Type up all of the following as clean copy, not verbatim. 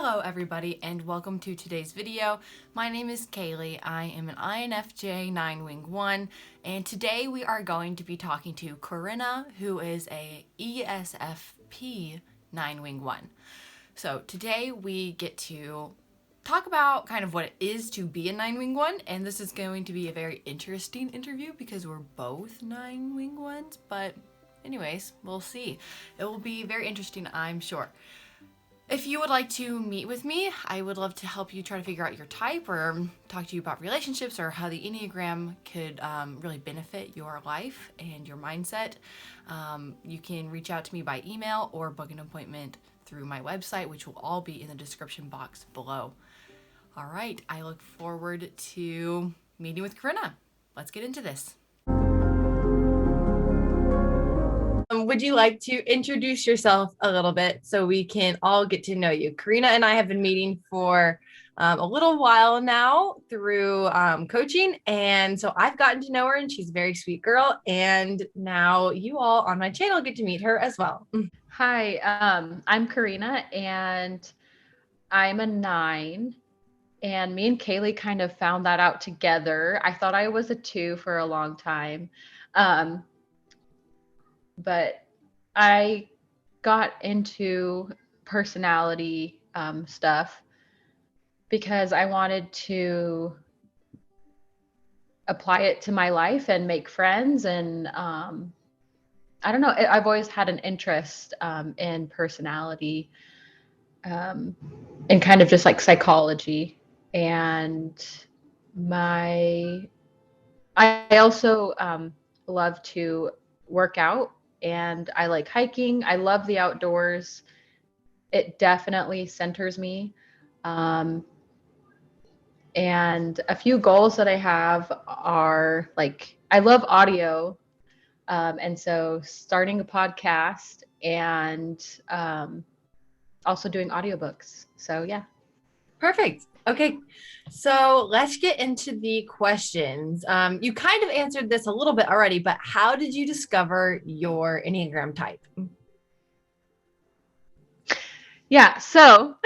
Hello everybody and welcome to today's video. My name is Kaylee. I am an INFJ 9-wing 1 and today we are going to be talking to Korina, who is a ESFP 9-wing 1. So today we get to talk about kind of what it is to be a 9-wing 1, and this is going to be a very interesting interview because we're both 9-wing 1s, but anyways, we'll see. It will be very interesting, I'm sure. If you would like to meet with me, I would love to help you try to figure out your type or talk to you about relationships or how the Enneagram could really benefit your life and your mindset. You can reach out to me by email or book an appointment through my website, which will all be in the description box below. All right, I look forward to meeting with Karina. Let's get into this. Would you like to introduce yourself a little bit so we can all get to know you? Karina and I have been meeting for a little while now through coaching. And so I've gotten to know her and she's a very sweet girl. And now you all on my channel get to meet her as well. Hi, I'm Karina and I'm a 9. And me and Kaylee kind of found that out together. I thought I was a 2 for a long time. But I got into personality stuff because I wanted to apply it to my life and make friends. And I don't know, I've always had an interest in personality and kind of just like psychology. And I also love to work out. And I like hiking. I love the outdoors. It definitely centers me. And a few goals that I have are like, I love audio. And so starting a podcast and also doing audiobooks. So yeah. Perfect. Okay, so let's get into the questions. You kind of answered this a little bit already, but how did you discover your Enneagram type? Yeah, so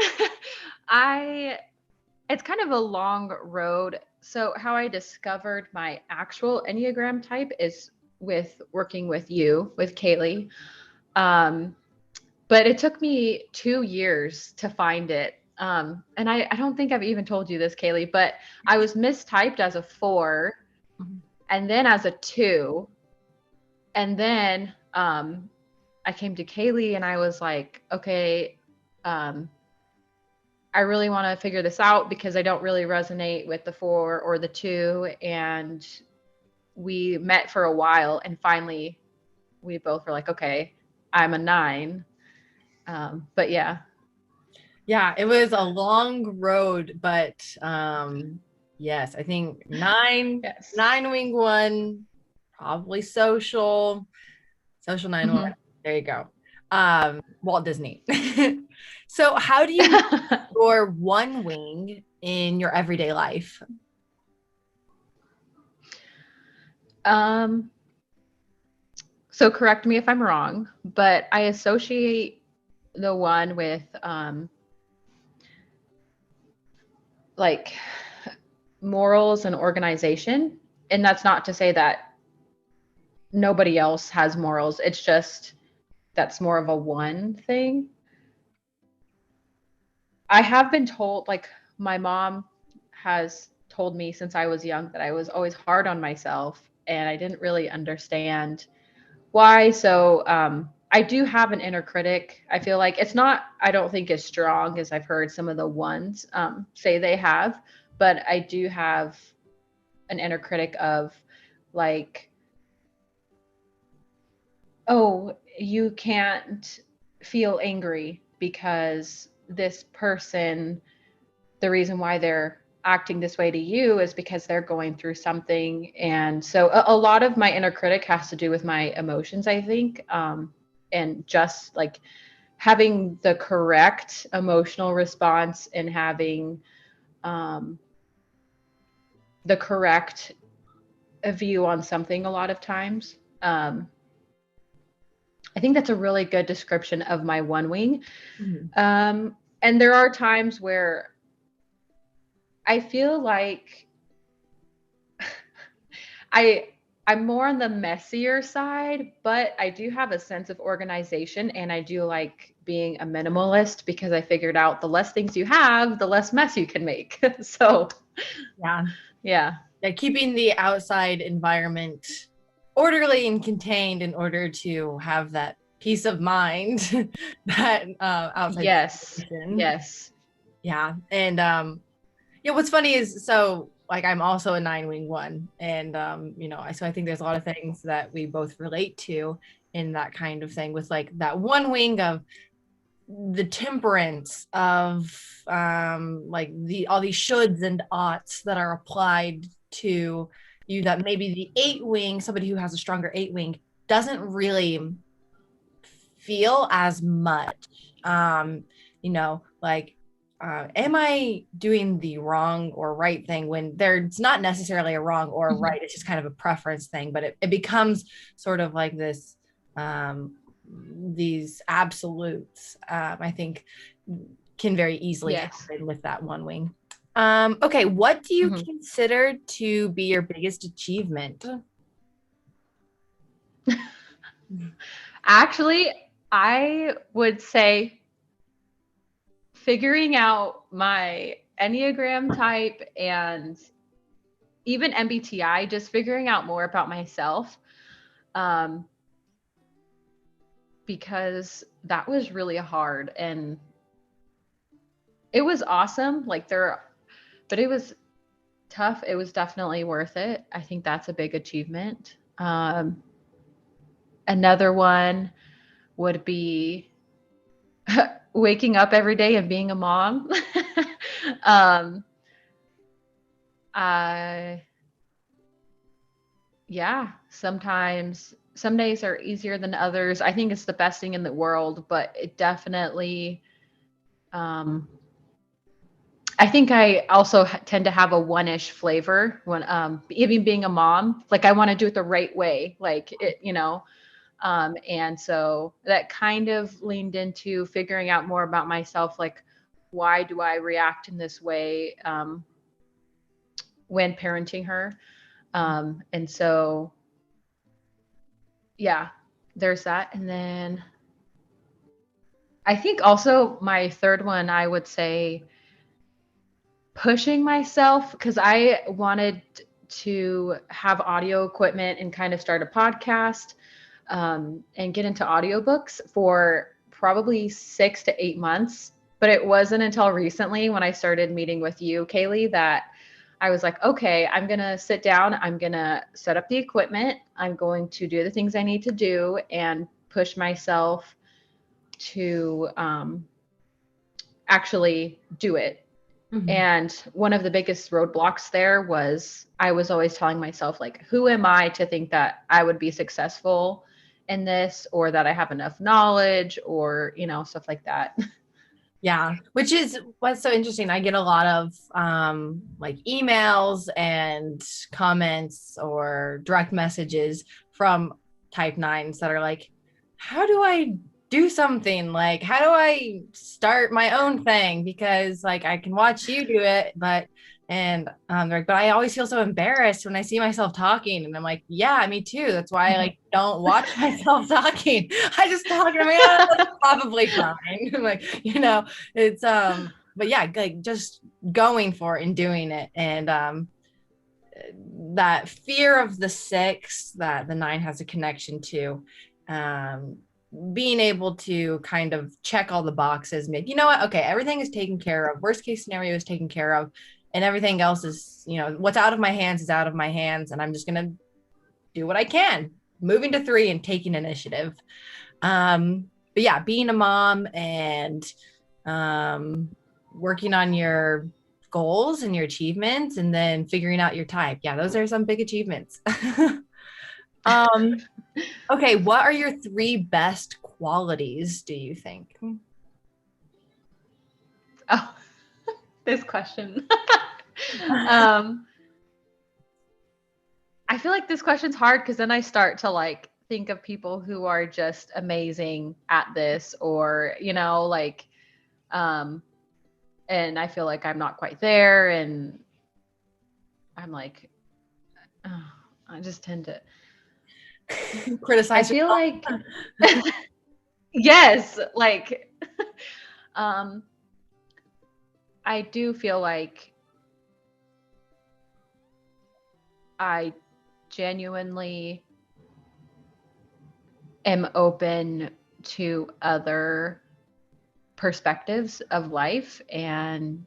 it's kind of a long road. So how I discovered my actual Enneagram type is with working with you, with Kaylee. But it took me 2 years to find it. And I don't think I've even told you this, Kaylee, but I was mistyped as a 4 and then as a 2. And then I came to Kaylee and I was like, okay, I really want to figure this out because I don't really resonate with the 4 or the 2. And we met for a while and finally we both were like, okay, I'm a 9. But yeah. Yeah, it was a long road, but yes, I think 9, Yes. 9-wing 1, probably social 9-1. There you go. Walt Disney. So how do you use your 1 wing in your everyday life? So correct me if I'm wrong, but I associate the 1 with like morals and organization. And that's not to say that nobody else has morals. It's just that's more of a 1 thing. I have been told, like my mom has told me since I was young that I was always hard on myself and I didn't really understand why. So I do have an inner critic. I feel like it's not, I don't think as strong as I've heard some of the 1s say they have, but I do have an inner critic of like, oh, you can't feel angry because this person, the reason why they're acting this way to you is because they're going through something. And so a lot of my inner critic has to do with my emotions, I think. And just like having the correct emotional response and having the correct view on something a lot of times. I think that's a really good description of my 1 wing. Mm-hmm. And there are times where I feel like I'm more on the messier side, but I do have a sense of organization, and I do like being a minimalist because I figured out the less things you have, the less mess you can make. So, Yeah. yeah. Yeah, keeping the outside environment orderly and contained in order to have that peace of mind that outside Yes. situation. Yes. Yeah. And yeah, what's funny is, so like I'm also a 9-wing-1, and so I think there's a lot of things that we both relate to in that kind of thing, with like that one wing of the temperance of like all these shoulds and oughts that are applied to you, that maybe the 8-wing, somebody who has a stronger 8-wing, doesn't really feel as much. Like, am I doing the wrong or right thing, when there's not necessarily a wrong or a right? It's just kind of a preference thing, but it becomes sort of like this, these absolutes, I think can very easily happen with that one wing. Okay, what do you consider to be your biggest achievement? Actually, I would say figuring out my Enneagram type and even MBTI, just figuring out more about myself. Because that was really hard, and it was awesome. But it was tough. It was definitely worth it. I think that's a big achievement. Another one would be waking up every day and being a mom. Yeah, sometimes some days are easier than others. I think it's the best thing in the world, but it definitely, I think I also tend to have a one-ish flavor when, even being a mom, like I want to do it the right way, like it, and so that kind of leaned into figuring out more about myself, like why do I react in this way when parenting her, and so yeah, there's that. And then I think also my third one, I would say pushing myself, because I wanted to have audio equipment and kind of start a podcast, and get into audiobooks for probably 6 to 8 months. But it wasn't until recently, when I started meeting with you, Kaylee, that I was like, okay, I'm going to sit down. I'm going to set up the equipment. I'm going to do the things I need to do and push myself to actually do it. And one of the biggest roadblocks there was I was always telling myself, like, who am I to think that I would be successful in this, or that I have enough knowledge, or, stuff like that. Yeah, which is what's so interesting. I get a lot of like emails and comments or direct messages from type 9s that are like, how do I do something? Like, how do I start my own thing? Because like I can watch you do it, but but I always feel so embarrassed when I see myself talking, and I'm like, yeah, me too. That's why I like don't watch myself talking. I just talk and I'm like, oh, that's probably fine. I'm like, it's but yeah, like just going for it and doing it. And that fear of the 6 that the 9 has a connection to, being able to kind of check all the boxes, make, you know what, okay, everything is taken care of, worst case scenario is taken care of, and everything else is, what's out of my hands is out of my hands, and I'm just gonna do what I can, moving to 3 and taking initiative. But yeah, being a mom and working on your goals and your achievements, and then figuring out your type. Yeah, those are some big achievements. Okay, what are your 3 best qualities, do you think? Oh, this question. I feel like this question's hard, because then I start to like think of people who are just amazing at this, or, like, and I feel like I'm not quite there, and I'm like, oh, I just tend to criticize I feel yourself. like yes, like um I do feel like I genuinely am open to other perspectives of life and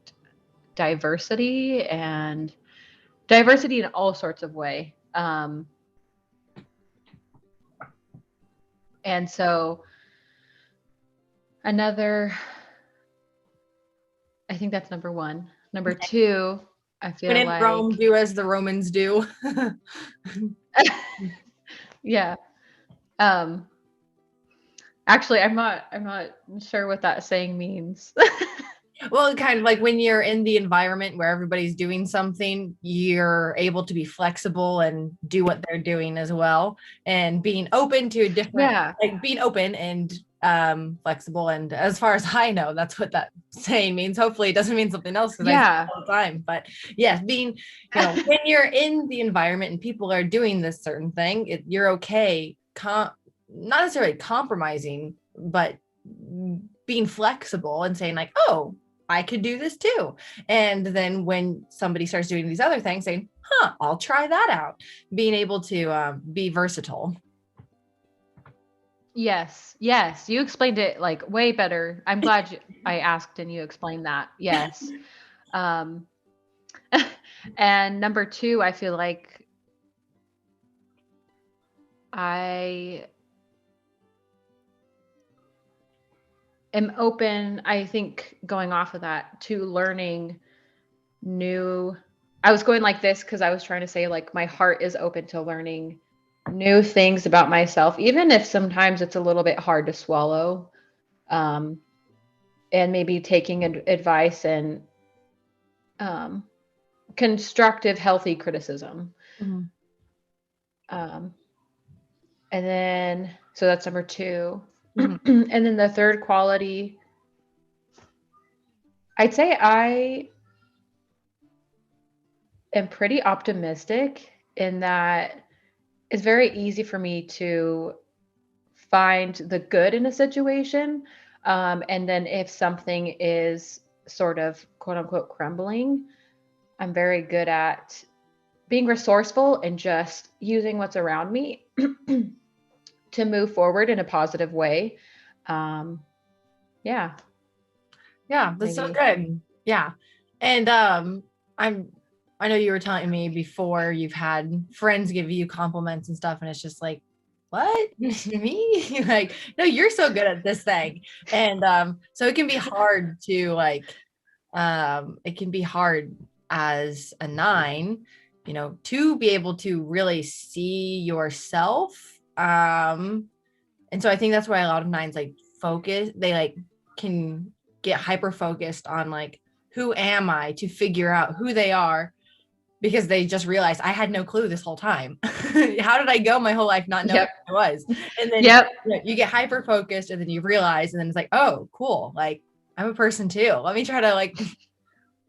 diversity and diversity in all sorts of way. And so another, I think that's number one. Number two, I When feel in Rome, like, do as the Romans do. yeah. Um, Actually, I'm not sure what that saying means. Well, kind of like when you're in the environment where everybody's doing something, you're able to be flexible and do what they're doing as well. And being open to a different, Yeah. like being open and flexible. And as far as I know, that's what that saying means. Hopefully it doesn't mean something else because I say Yeah. it all the time. But yes, being, when you're in the environment and people are doing this certain thing, you're okay, not necessarily compromising, but being flexible and saying like, oh, I could do this too. And then when somebody starts doing these other things, saying, I'll try that out. Being able to be versatile. Yes. Yes. You explained it like way better. I'm glad I asked and you explained that. Yes. Um, and number two, I feel like I am open, I think, going off of that, to learning new. I was going like this because I was trying to say, like, my heart is open to learning new things about myself, even if sometimes it's a little bit hard to swallow. Um, and maybe taking advice and um, constructive, healthy criticism. Mm-hmm. Um, and then, so that's number two. Mm-hmm. And then the third quality, I'd say I am pretty optimistic in that it's very easy for me to find the good in a situation. And then if something is sort of quote unquote crumbling, I'm very good at being resourceful and just using what's around me to move forward in a positive way. Um, yeah, Yeah, that's so maybe. good. Yeah. And I know you were telling me before you've had friends give you compliments and stuff, and it's just like, what? Me? Like, no, you're so good at this thing. And so it can be hard to like, it can be hard as a 9, to be able to really see yourself. And so I think that's why a lot of 9s like focus, they like can get hyper focused on like, who am I, to figure out who they are, because they just realized I had no clue this whole time. How did I go my whole life not knowing Yep. who I was? And then Yep. you get hyper focused, and then you realize, and then it's like, oh, cool. Like, I'm a person too. Let me try to like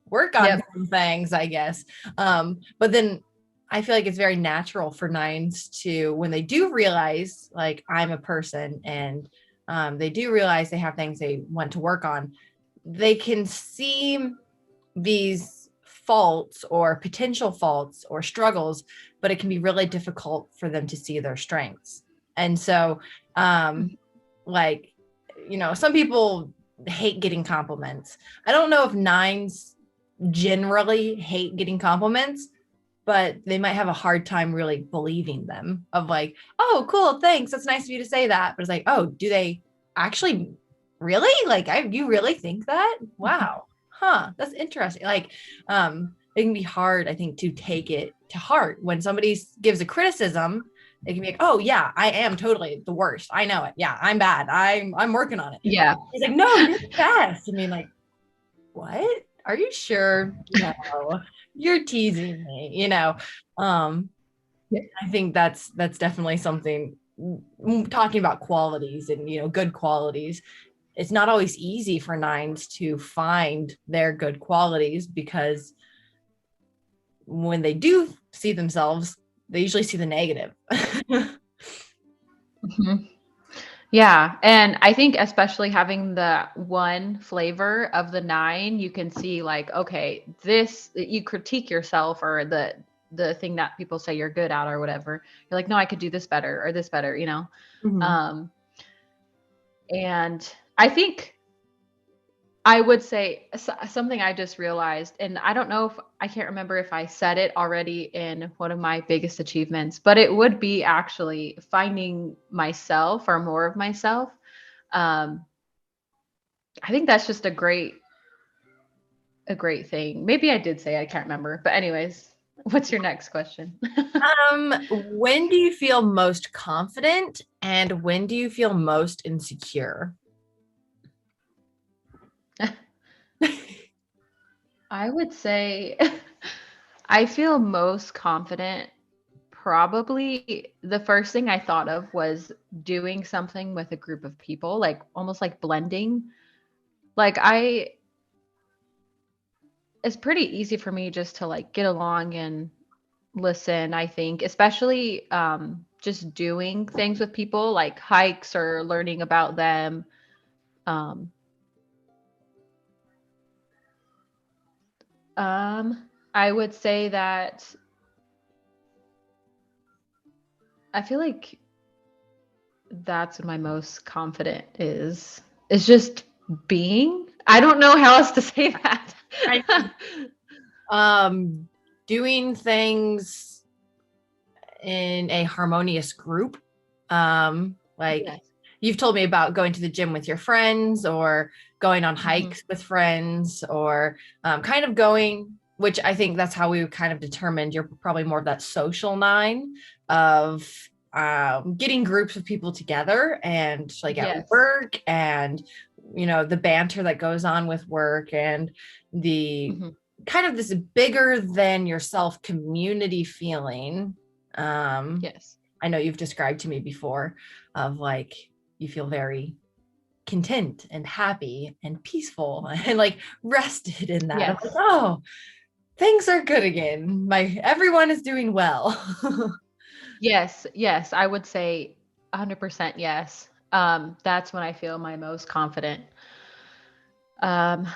work on Yep. some things, I guess. But then I feel like it's very natural for 9s to, when they do realize like I'm a person, and they do realize they have things they want to work on, they can see these faults or potential faults or struggles, but it can be really difficult for them to see their strengths. And so, like, some people hate getting compliments. I don't know if 9s generally hate getting compliments, but they might have a hard time really believing them, of like, oh, cool, thanks, that's nice of you to say that. But it's like, oh, do they actually really, like, you really think that? Wow. That's interesting. Like, it can be hard, I think, to take it to heart when somebody gives a criticism. It can be like, oh yeah, I am totally the worst, I know it, yeah, I'm bad, I'm working on it. Yeah. He's like, no, you're the best. I mean, like, what? Are you sure? No, you're teasing me. I think that's definitely something, talking about qualities and, good qualities. it's not always easy for nines to find their good qualities, because when they do see themselves, they usually see the negative. Mhm. Yeah. And I think especially having the one flavor of the nine, you can see like, okay, this, you critique yourself or the thing that people say you're good at or whatever. You're like, no, I could do this better or this better, you know? Mhm. Um, and I think I would say something I just realized, and I don't know if I can't remember if I said it already in one of my biggest achievements, but it would be actually finding myself or more of myself. Um, I think that's just a great thing. Maybe I did say it, I can't remember. But anyways, what's your next question? When do you feel most confident, and when do you feel most insecure? I would say I feel most confident. Probably the first thing I thought of was doing something with a group of people, like almost like blending. Like it's pretty easy for me just to like get along and listen, I think, especially just doing things with people like hikes or learning about them. Um, I would say that I feel like that's when my most confident is. It's just being. I don't know how else to say that. I um doing things in a harmonious group. Like Yes. you've told me about going to the gym with your friends, or going on Mhm. hikes with friends, or kind of going, which I think that's how we kind of determined you're probably more of that social nine of getting groups of people together, and like at Yes. work, and the banter that goes on with work, and the Mhm. kind of this bigger than yourself community feeling. Yes. I know you've described to me before of like you feel very content and happy and peaceful and like rested in that. I'm like, Yes. oh, things are good again. Everyone is doing well. Yes. Yes. I would say 100% yes. That's when I feel my most confident. Um,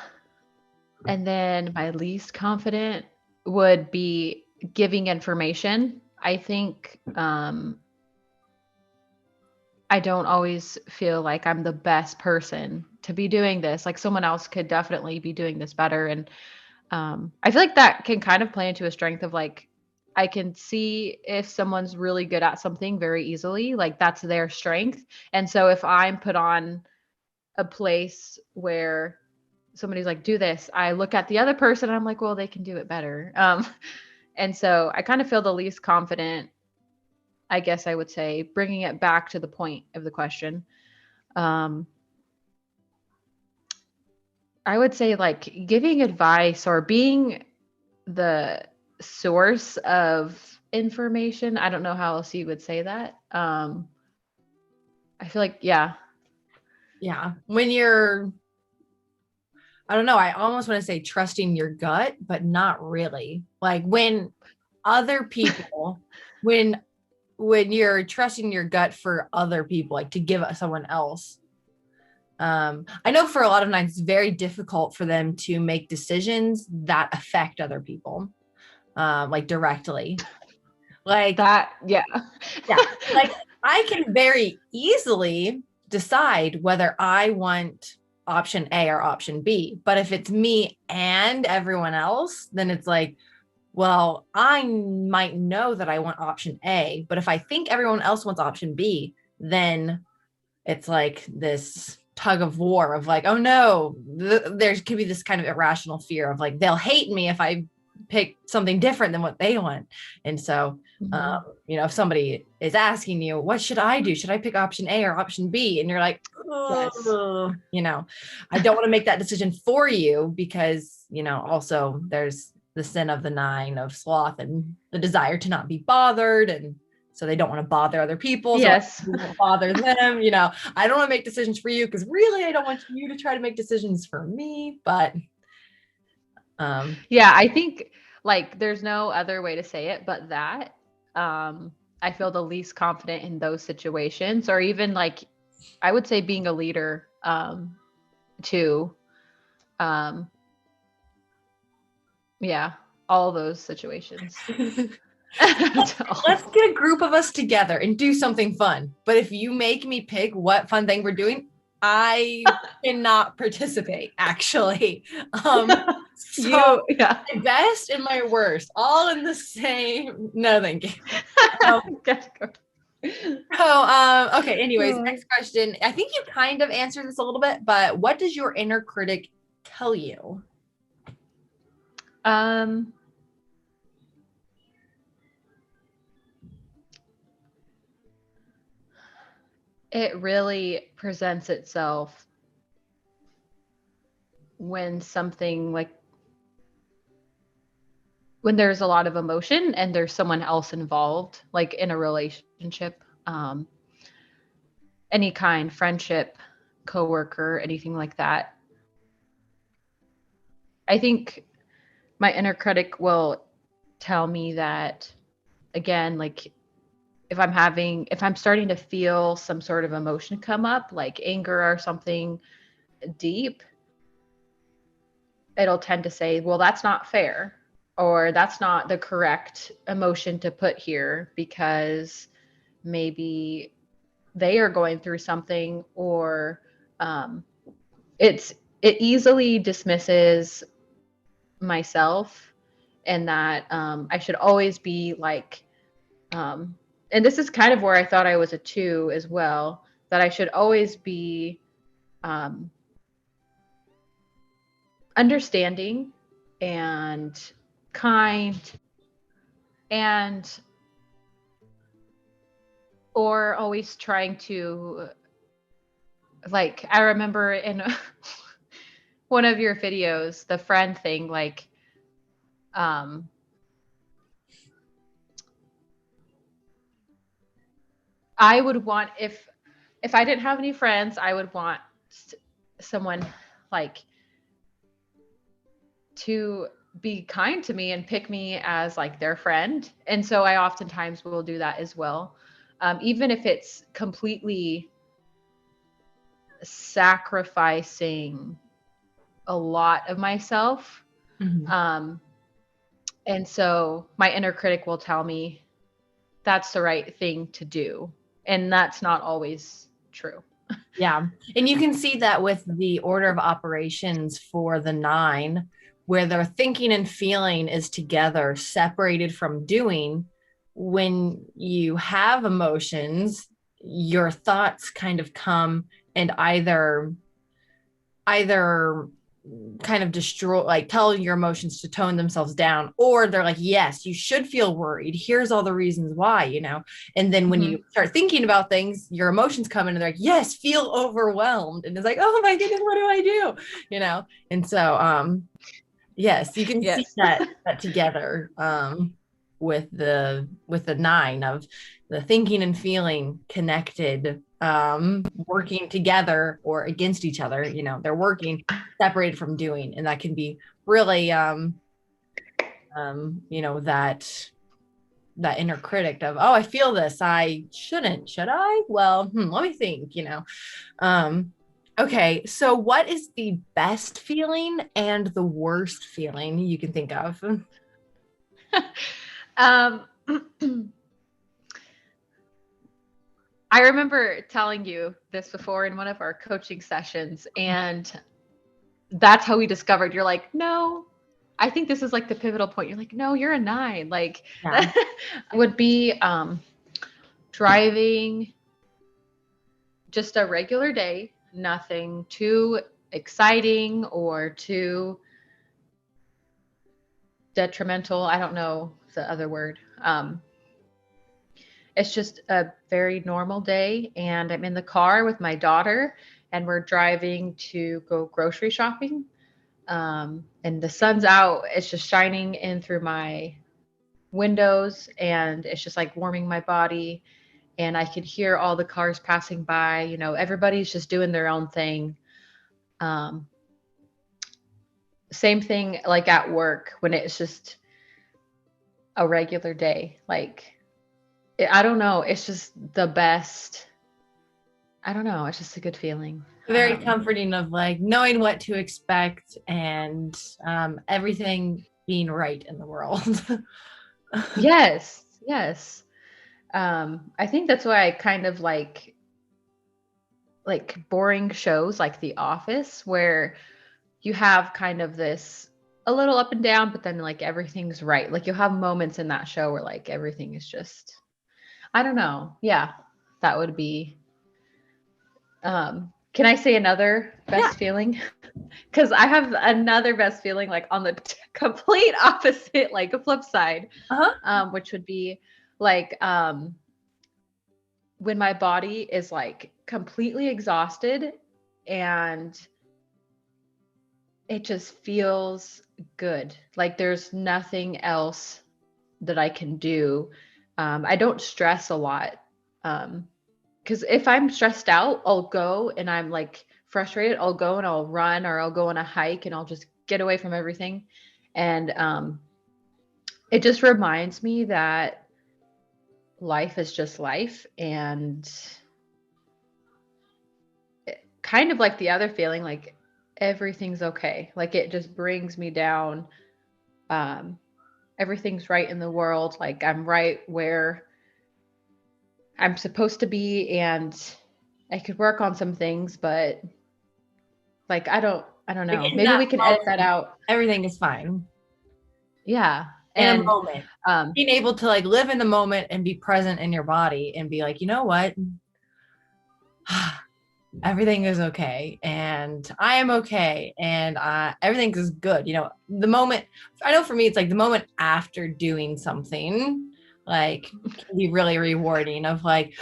and then my least confident would be giving information. I think I don't always feel like I'm the best person to be doing this. Like someone else could definitely be doing this better. And I feel like that can kind of play into a strength of like, I can see if someone's really good at something very easily, like that's their strength. And so if I'm put on a place where somebody's like, do this, I look at the other person and I'm like, well, they can do it better. And so I kind of feel the least confident, I guess I would say, bringing it back to the point of the question. Um, I would say like giving advice or being the source of information. I don't know how else you would say that. I feel like, yeah. Yeah. When you're, I don't know, I almost want to say trusting your gut, but not really. Like when other people, when you're trusting your gut for other people, like to give someone else. I know for a lot of nights, it's very difficult for them to make decisions that affect other people, like directly. Like, That, yeah. yeah, like I can very easily decide whether I want option A or option B. But if it's me and everyone else, then it's like, well, I might know that I want option A, but if I think everyone else wants option B, then it's like this tug of war of like, oh no, there could be this kind of irrational fear of like, they'll hate me if I pick something different than what they want. And so, Mhm. if somebody is asking you, what should I do? Should I pick option A or option B? And you're like, Yes. oh, I don't want to make that decision for you because, also there's the sin of the nine of sloth and the desire to not be bothered. And So they don't want to bother other people. Yes. So don't bother them. I don't want to make decisions for you because really I don't want you to try to make decisions for me. But yeah, I think like there's no other way to say it but that. I feel the least confident in those situations, or even like I would say being a leader too. Yeah, all those situations. let's get a group of us together and do something fun. But if you make me pick what fun thing we're doing, I cannot participate, actually. So yeah. my best and my worst, all in the same. No, thank you. Okay. Anyways, next question. I think you kind of answered this a little bit, but what does your inner critic tell you? It really presents itself when when there's a lot of emotion and there's someone else involved, like in a relationship, any kind, friendship, coworker, anything like that. I think my inner critic will tell me that, again, like if I'm starting to feel some sort of emotion come up, like anger or something deep, it'll tend to say, well, that's not fair, or that's not the correct emotion to put here because maybe they are going through something, or it easily dismisses myself, and that I should always be like, and this is kind of where I thought I was a 2 as well, that I should always be understanding and kind, and or always trying to, like, I remember in one of your videos, the friend thing, like I would want, if I didn't have any friends, I would want someone like to be kind to me and pick me as like their friend. And so I oftentimes will do that as well. Even if it's completely sacrificing a lot of myself. Mm-hmm. And so my inner critic will tell me that's the right thing to do. And that's not always true. Yeah. And you can see that with the order of operations for the 9, where their thinking and feeling is together, separated from doing. When you have emotions, your thoughts kind of come and either kind of destroy, like tell your emotions to tone themselves down, or they're like, yes, you should feel worried, here's all the reasons why, and then when you start thinking about things, your emotions come in and they're like, yes, feel overwhelmed, and it's like, oh my goodness, what do I do? And so yes, you can see that together with the 9 of the thinking and feeling connected, working together or against each other. They're working separated from doing, and that can be really that inner critic of, oh, I feel this, I shouldn't, should I? Well, let me think. Okay, so what is the best feeling and the worst feeling you can think of? I remember telling you this before in one of our coaching sessions, and that's how we discovered, you're like, no, I think this is like the pivotal point. You're like, no, you're a 9. Like, yeah. Would be driving just a regular day, nothing too exciting or too detrimental. I don't know the other word. It's just a very normal day, and I'm in the car with my daughter, and we're driving to go grocery shopping. And the sun's out, it's just shining in through my windows, and it's just like warming my body, and I could hear all the cars passing by. You know, everybody's just doing their own thing. Um, Same thing like at work when it's just a regular day. Like, I don't know, it's just the best. I don't know, it's just a good feeling. Very comforting of like knowing what to expect and everything being right in the world. Yes, yes. I think that's why I kind of like boring shows like The Office, where you have kind of this a little up and down, but then like everything's right. Like you'll have moments in that show where like everything is just, I don't know. Yeah, that would be. Can I say another best feeling? Because I have another best feeling like on the complete opposite, like a flip side, which would be like when my body is like completely exhausted and it just feels good. Like there's nothing else that I can do. I don't stress a lot. Because if I'm stressed out, I'll go and I'm like frustrated, I'll go and I'll run or I'll go on a hike and I'll just get away from everything. And it just reminds me that life is just life, and kind of like the other feeling, like everything's okay. Like it just brings me down. Everything's right in the world. Like I'm right where I'm supposed to be, and I could work on some things, but like I don't know. Like in Maybe that we can edit that moment, out. everything is fine. Yeah. In a And moment. Being able to like live in the moment and be present in your body and be like, you know what? Everything is okay and I am okay and everything is good. You know, the moment, I know for me, it's like the moment after doing something like can be really rewarding of like,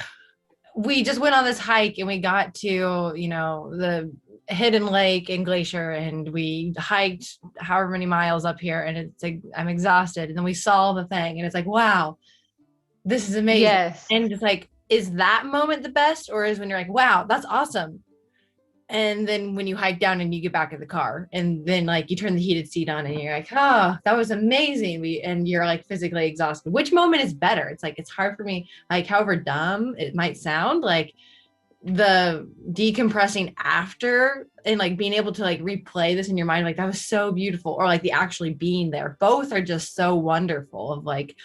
we just went on this hike and we got to, you know, the hidden lake and glacier and we hiked however many miles up here and it's like, I'm exhausted. And then we saw the thing and it's like, wow, this is amazing. yes. And just like, is that moment the best? Or is when you're like, wow, that's awesome. And then when you hike down and you get back in the car and then like you turn the heated seat on and you're like, oh, that was amazing. And you're like physically exhausted. Which moment is better? It's like, it's hard for me, like however dumb it might sound, like the decompressing after and like being able to like replay this in your mind, like that was so beautiful, or like the actually being there. Both are just so wonderful of like,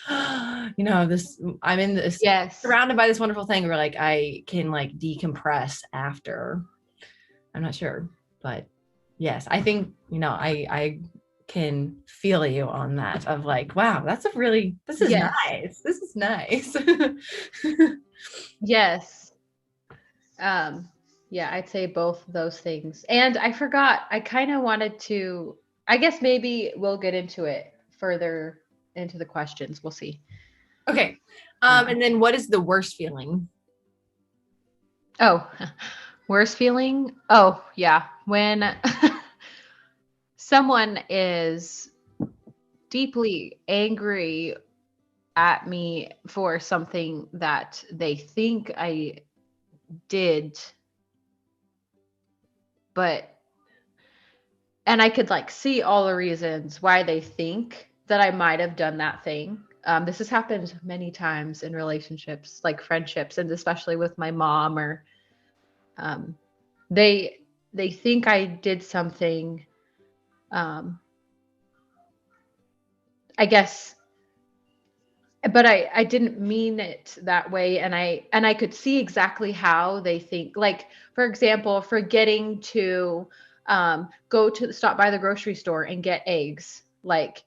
you know, this, I'm in this, Yes. surrounded by this wonderful thing where like I can like decompress after. I'm not sure, but yes, I think, you know, I can feel you on that of like, wow, that's a really, this is Yes. nice. This is nice. Yes. Yeah, I'd say both of those things. And I forgot, I kind of wanted to, I guess maybe we'll get into it further into the questions. We'll see. Okay. And then what is the worst feeling? Oh, worst feeling? Oh, yeah. When someone is deeply angry at me for something that they think I did, and I could like see all the reasons why they think that I might have done that thing. This has happened many times in relationships, like friendships, and especially with my mom, or they think I did something, I guess, but I didn't mean it that way, and I could see exactly how they think. Like for example, forgetting to stop by the grocery store and get eggs, like,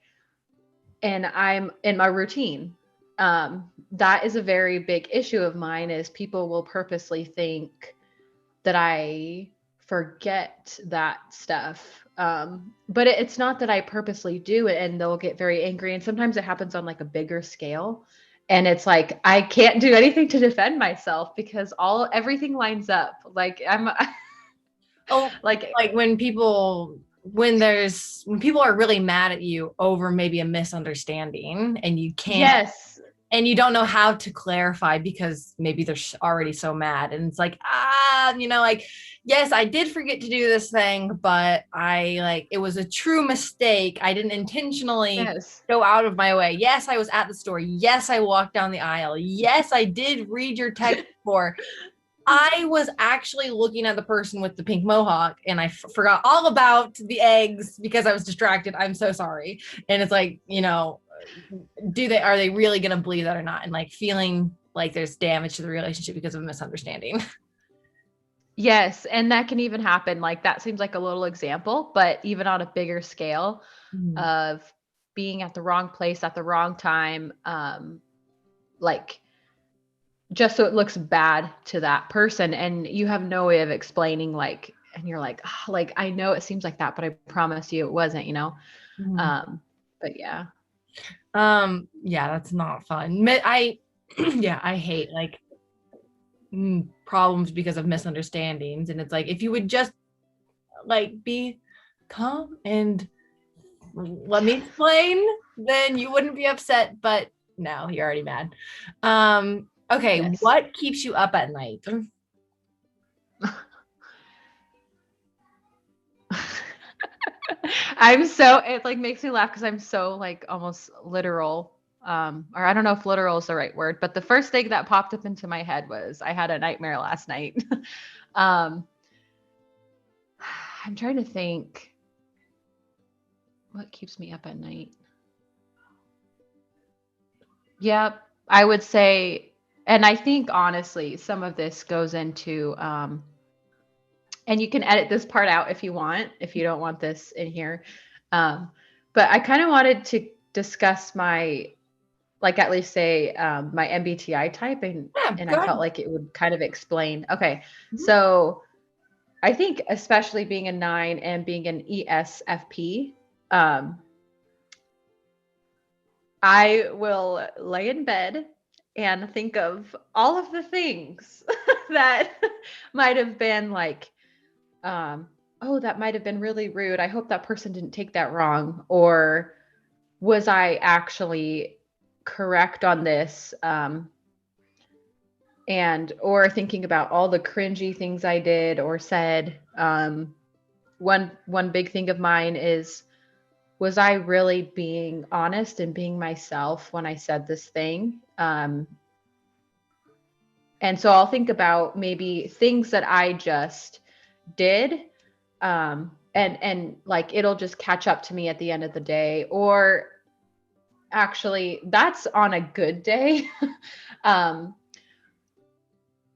and I'm in my routine. That is a very big issue of mine, is people will purposely think that I forget that stuff. But it's not that I purposely do it, and they'll get very angry. And sometimes it happens on like a bigger scale. And it's like, I can't do anything to defend myself because everything lines up. Like I'm Oh, like when people when people are really mad at you over maybe a misunderstanding and you can't, Yes. and you don't know how to clarify because maybe they're already so mad. And it's like, like, yes, I did forget to do this thing, but it was a true mistake. I didn't intentionally Yes. go out of my way. Yes, I was at the store. Yes, I walked down the aisle. Yes, I did read your text before. I was actually looking at the person with the pink mohawk and I forgot all about the eggs because I was distracted. I'm so sorry. And it's like, are they really going to believe that or not? And like feeling like there's damage to the relationship because of a misunderstanding. Yes. And that can even happen. Like that seems like a little example, but even on a bigger scale of being at the wrong place at the wrong time, like just so it looks bad to that person. And you have no way of explaining and you're like, oh, like, I know it seems like that, but I promise you it wasn't, but yeah. Yeah, that's not fun. I hate problems because of misunderstandings. And it's like, if you would just be calm and let me explain, then you wouldn't be upset. But no, you're already mad. Okay. Yes. What keeps you up at night? It like makes me laugh because I'm so like almost literal. Or I don't know if literal is the right word, but the first thing that popped up into my head was I had a nightmare last night. I'm trying to think what keeps me up at night. Yep, I would say, and I think honestly, some of this goes into, and you can edit this part out if you want, if you don't want this in here. But I kind of wanted to discuss my, like at least say my MBTI type, and I felt like it would kind of explain. Okay, so I think especially being a 9 and being an ESFP, I will lay in bed and think of all of the things that might have been like, oh, that might have been really rude. I hope that person didn't take that wrong. Or was I actually correct on this? Or thinking about all the cringy things I did or said. One big thing of mine is, was I really being honest and being myself when I said this thing? And so I'll think about maybe things that I just did, and like it'll just catch up to me at the end of the day. Or actually, that's on a good day.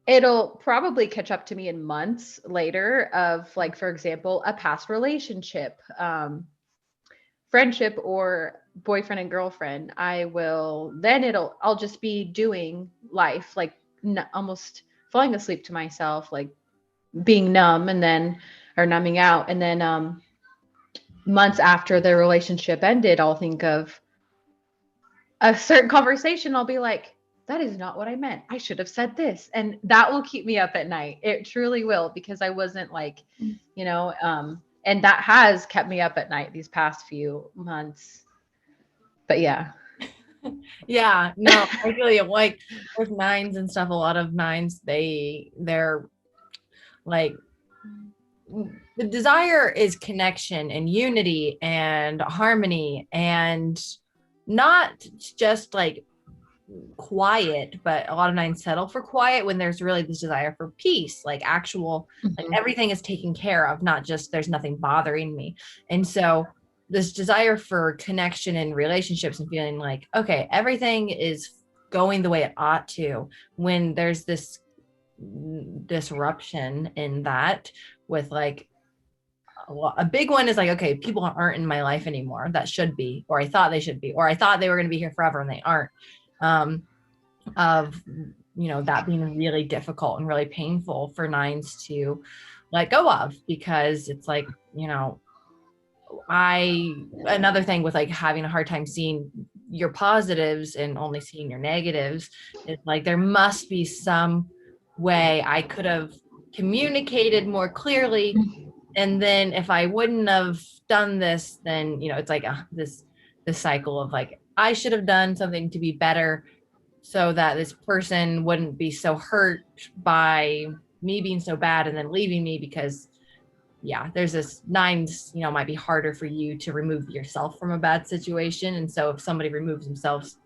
It'll probably catch up to me in months later of, like, for example, a past relationship, friendship, or boyfriend and girlfriend. I'll just be doing life, like almost falling asleep to myself, like being numb, or numbing out. And then months after the relationship ended, I'll think of a certain conversation. I'll be like, that is not what I meant. I should have said this. And that will keep me up at night. It truly will, because I wasn't and that has kept me up at night these past few months. But yeah. Yeah, no, I really like with 9s and stuff. A lot of 9s, they're like, the desire is connection and unity and harmony, and not just like quiet, but a lot of 9s settle for quiet when there's really this desire for peace, like actual, like everything is taken care of, not just there's nothing bothering me. And so this desire for connection and relationships and feeling like, okay, everything is going the way it ought to, when there's this disruption in that, with like a big one is like, okay, people aren't in my life anymore that should be, or I thought they should be, or I thought they were going to be here forever and they aren't. Of that being really difficult and really painful for 9s to let go of, because it's like, another thing with like having a hard time seeing your positives and only seeing your negatives is like, there must be some way I could have communicated more clearly And then if I wouldn't have done this, then, it's like this cycle of like, I should have done something to be better so that this person wouldn't be so hurt by me being so bad and then leaving me, because there's this nines, might be harder for you to remove yourself from a bad situation. And so if somebody removes themselves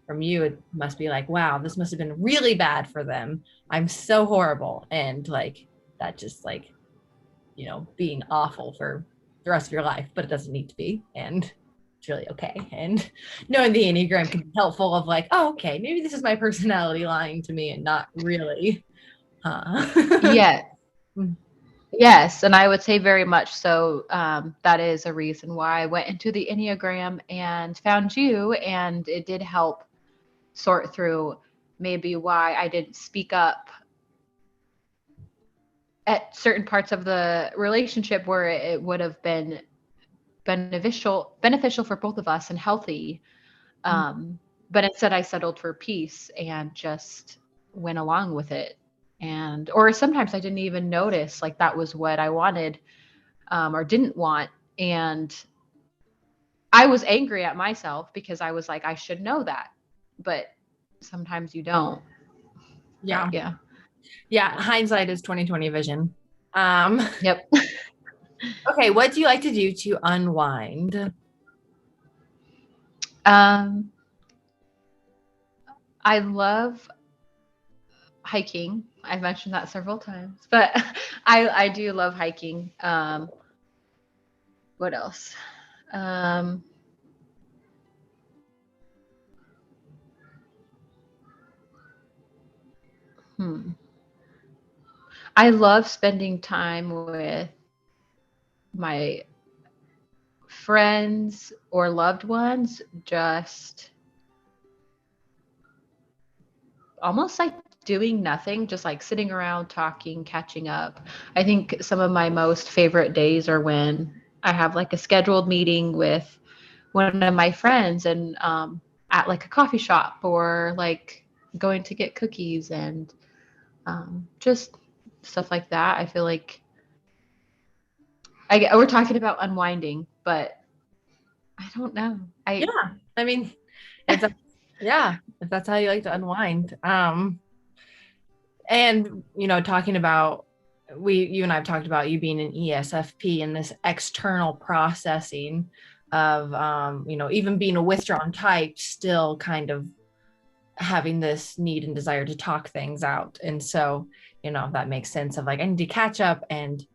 from you, it must be like, wow, this must have been really bad for them. I'm so horrible. And like, that just like, being awful for the rest of your life, but it doesn't need to be. And it's really okay. And knowing the Enneagram can be helpful of like, oh, okay, maybe this is my personality lying to me and not really. Yeah. Yes. And I would say very much so. That is a reason why I went into the Enneagram and found you. And it did help sort through maybe why I didn't speak up at certain parts of the relationship where it would have been beneficial for both of us and healthy. But instead I settled for peace and just went along with it. And, or sometimes I didn't even notice like that was what I wanted, or didn't want. And I was angry at myself because I was like, I should know that, but sometimes you don't. Yeah. But yeah. Hindsight is 2020 vision. Yep. Okay. What do you like to do to unwind? I love hiking. I've mentioned that several times, but I do love hiking. What else? I love spending time with my friends or loved ones, just almost like doing nothing, just like sitting around talking, catching up. I think some of my most favorite days are when I have like a scheduled meeting with one of my friends and at like a coffee shop, or like going to get cookies and just stuff like that. I feel like we're talking about unwinding, but I don't know. I mean, if that's how you like to unwind. And talking about, you and I have talked about you being an ESFP and this external processing of even being a withdrawn type, still kind of having this need and desire to talk things out. And so that makes sense of like, I need to catch up and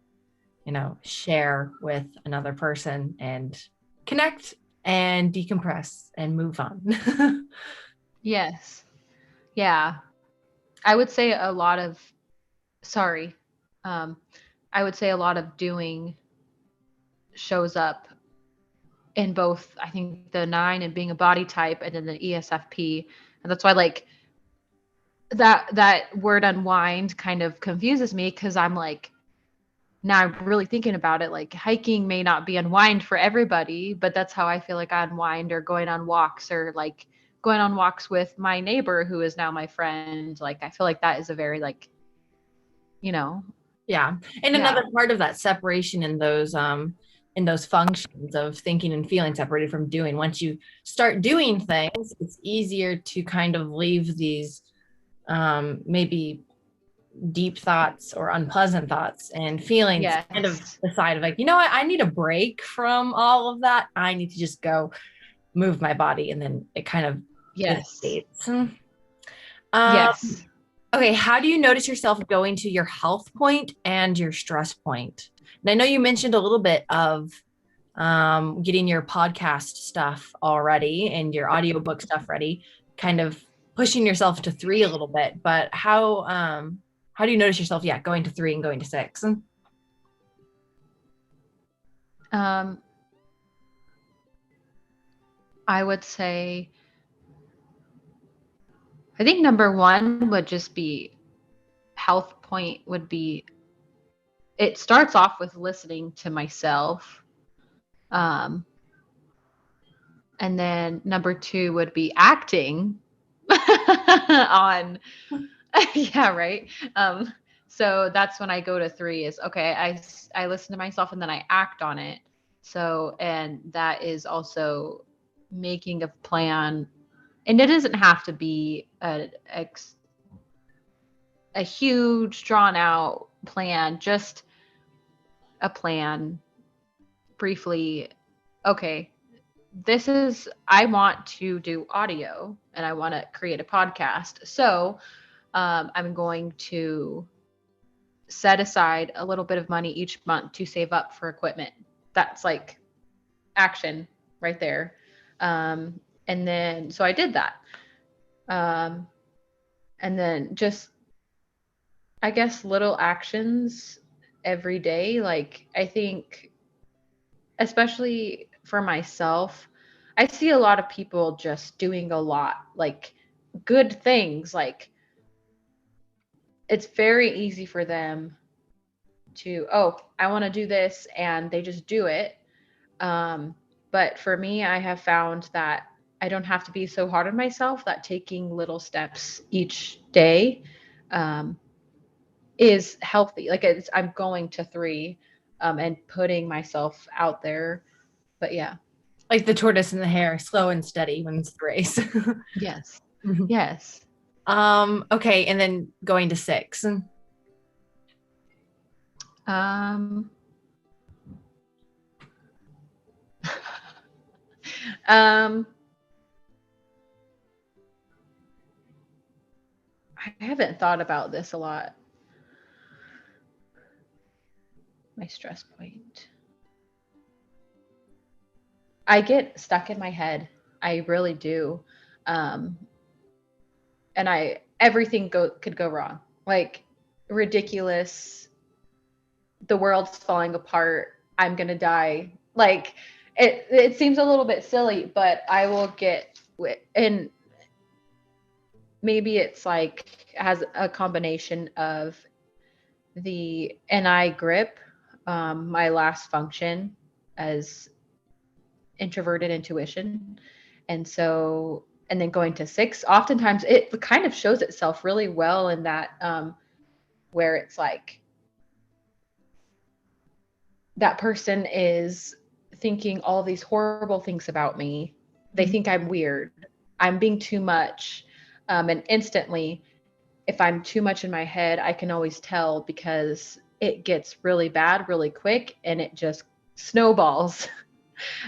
share with another person and connect and decompress and move on. Yes. Yeah. I would say a lot of, sorry. I would say a lot of doing shows up in both, I think, the 9 and being a body type, and then the ESFP. And that's why like that word unwind kind of confuses me, because I'm like, now I'm really thinking about it, like hiking may not be unwind for everybody, but that's how I feel like I unwind, or going on walks, or like going on walks with my neighbor who is now my friend. Like I feel like that is a very like, Yeah. And another part of that separation in those functions of thinking and feeling separated from doing. Once you start doing things, it's easier to kind of leave these maybe deep thoughts or unpleasant thoughts and feelings kind of aside of like, what, I need a break from all of that. I need to just go move my body, and then it kind of dissipates. Yes. Okay, how do you notice yourself going to your health point and your stress point? And I know you mentioned a little bit of getting your podcast stuff already and your audiobook stuff ready, kind of pushing yourself to 3 a little bit, but how do you notice yourself, going to 3 and going to 6? I would say, I think number 1 would just be health point would be, it starts off with listening to myself. And then number 2 would be acting on, yeah, right. So that's when I go to 3 is, okay, I listen to myself and then I act on it. So, and that is also making a plan. And it doesn't have to be a huge drawn out plan, just a plan briefly. Okay, I want to do audio and I want to create a podcast. So I'm going to set aside a little bit of money each month to save up for equipment. That's like action right there. And then, so I did that. And then just, I guess, little actions every day. Like, I think, especially for myself, I see a lot of people just doing a lot, like good things. Like, it's very easy for them to, oh, I want to do this, and they just do it. But for me, I have found that I don't have to be so hard on myself, that taking little steps each day is healthy. Like, I'm going to 3 and putting myself out there. But yeah. Like the tortoise and the hare, slow and steady wins the race. Yes. Yes. Okay. And then going to 6. I haven't thought about this a lot. My stress point. I get stuck in my head. I really do. And everything could go wrong. Like, ridiculous. The world's falling apart. I'm going to die. Like, it seems a little bit silly, but I will get, and maybe it's like, has a combination of the NI grip, my last function as introverted intuition. And so, and then going to 6, oftentimes it kind of shows itself really well in that, where it's like, that person is thinking all these horrible things about me. They think I'm weird. I'm being too much. And instantly, if I'm too much in my head, I can always tell, because it gets really bad really quick and it just snowballs.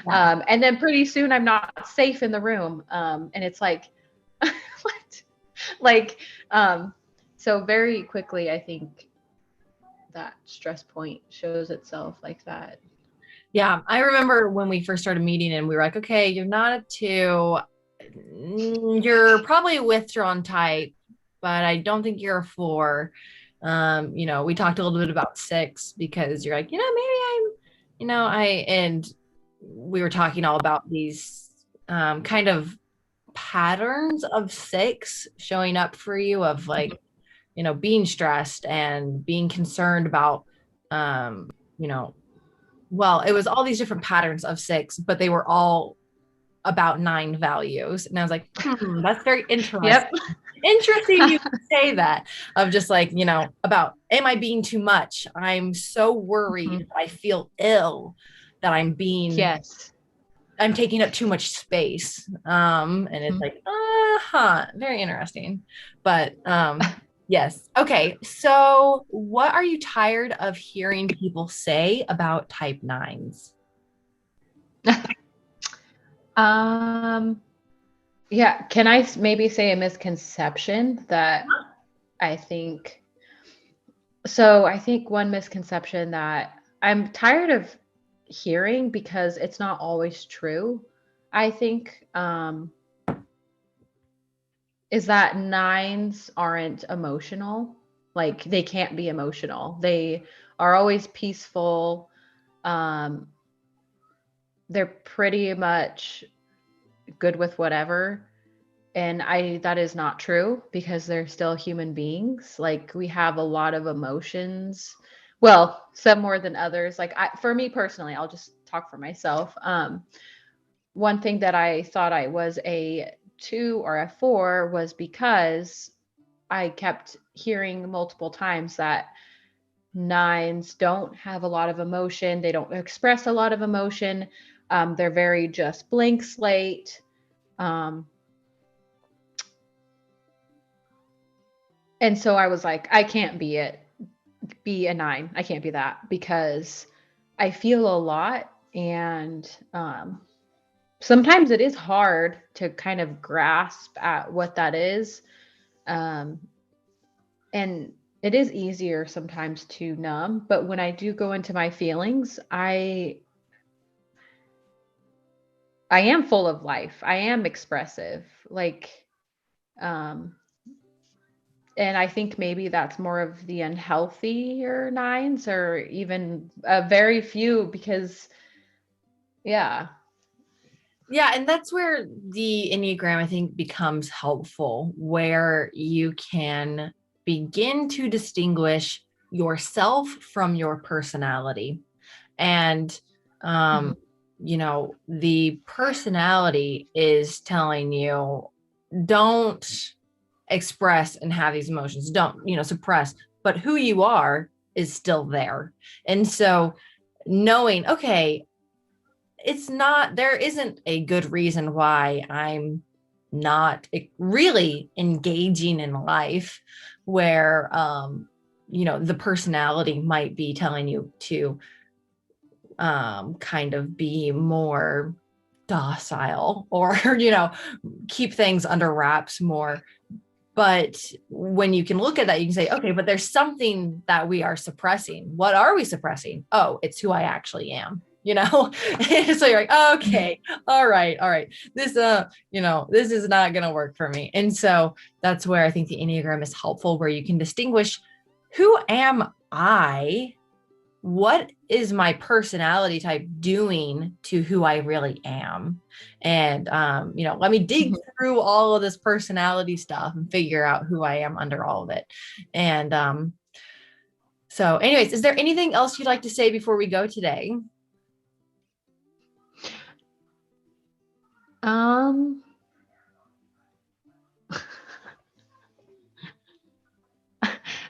Yeah. And then pretty soon I'm not safe in the room. And it's like, what? Like, so very quickly, I think that stress point shows itself like that. Yeah. I remember when we first started meeting and we were like, okay, you're not a 2. You're probably a withdrawn type, but I don't think you're a 4. We talked a little bit about 6 because you're like, maybe and we were talking all about these kind of patterns of 6 showing up for you, of like, being stressed and being concerned about, well, it was all these different patterns of 6, but they were all about 9 values. And I was like, that's very interesting. Yep. Interesting you say that, of just like, about, am I being too much? I'm so worried. I feel ill that I'm taking up too much space. And it's like, very interesting. But yes. Okay. So what are you tired of hearing people say about type 9s? Yeah. Can I maybe say a misconception that I think, so I think one misconception that I'm tired of hearing, because it's not always true, I think, is that 9s aren't emotional. Like, they can't be emotional. They are always peaceful. They're pretty much good with whatever. And that is not true, because they're still human beings. Like, we have a lot of emotions. Well, some more than others. Like, for me personally, I'll just talk for myself. One thing that I thought I was a 2 or a 4 was because I kept hearing multiple times that nines don't have a lot of emotion. They don't express a lot of emotion. They're very just blank slate. And so I was like, I can't be a nine. I can't be that because I feel a lot. And sometimes it is hard to kind of grasp at what that is. And it is easier sometimes to numb, but when I do go into my feelings, I am full of life. I am expressive. Like, and I think maybe that's more of the unhealthier nines, or even very few, because yeah. Yeah, and that's where the Enneagram, I think, becomes helpful, where you can begin to distinguish yourself from your personality. And, Mhm. the personality is telling you, don't express and have these emotions, don't, suppress, but who you are is still there. And so knowing, okay, there isn't a good reason why I'm not really engaging in life, where, the personality might be telling you to kind of be more docile, or, keep things under wraps more. But when you can look at that, you can say, okay, but there's something that we are suppressing. What are we suppressing? Oh, it's who I actually am. So you're like, okay, all right. This, this is not going to work for me. And so that's where I think the Enneagram is helpful, where you can distinguish, who am I? What is my personality type doing to who I really am? And, let me dig through all of this personality stuff and figure out who I am under all of it. And, so anyways, is there anything else you'd like to say before we go today? Um,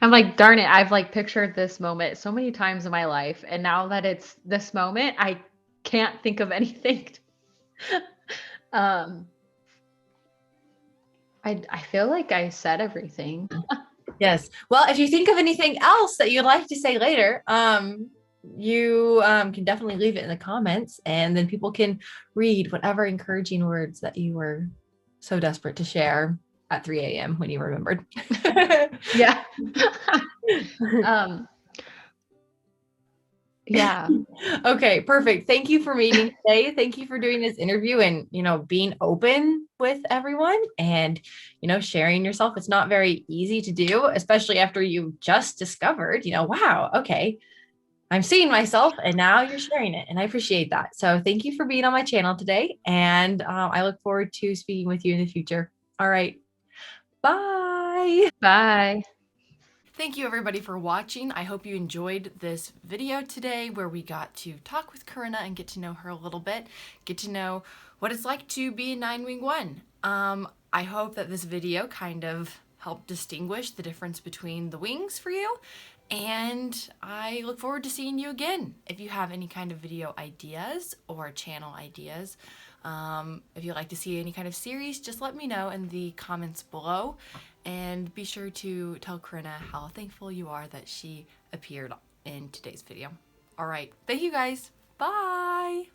I'm like, darn it, I've like pictured this moment so many times in my life. And now that it's this moment, I can't think of anything. um, I feel like I said everything. Yes. Well, if you think of anything else that you'd like to say later, you can definitely leave it in the comments, and then people can read whatever encouraging words that you were so desperate to share at 3 a.m. when you remembered. Yeah. um, yeah. Okay, perfect. Thank you for meeting today. Thank you for doing this interview and, being open with everyone and, sharing yourself. It's not very easy to do, especially after you just discovered, wow, okay, I'm seeing myself, and now you're sharing it. And I appreciate that. So thank you for being on my channel today. And I look forward to speaking with you in the future. All right. Bye. Bye. Thank you everybody for watching. I hope you enjoyed this video today, where we got to talk with Korina and get to know her a little bit, get to know what it's like to be a 9-wing-1. I hope that this video kind of helped distinguish the difference between the wings for you, and I look forward to seeing you again. If you have any kind of video ideas or channel ideas, if you'd like to see any kind of series, just let me know in the comments below. And be sure to tell Karina how thankful you are that she appeared in today's video. All right. Thank you guys. Bye.